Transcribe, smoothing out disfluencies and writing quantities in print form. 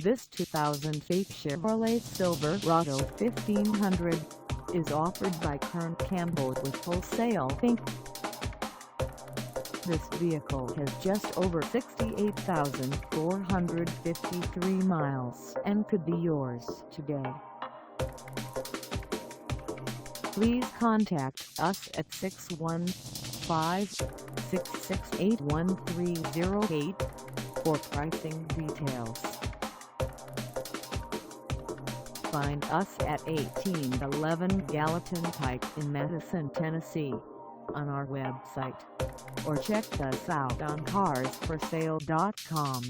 This 2008 Chevrolet Silverado 1500 is offered by Kirk Campbell with Wholesale Inc. This vehicle has just over 68,453 miles and could be yours today. Please contact us at 615-668-1308 for pricing details. Find us at 1811 Gallatin Pike in Madison, Tennessee, on our website, or check us out on carsforsale.com.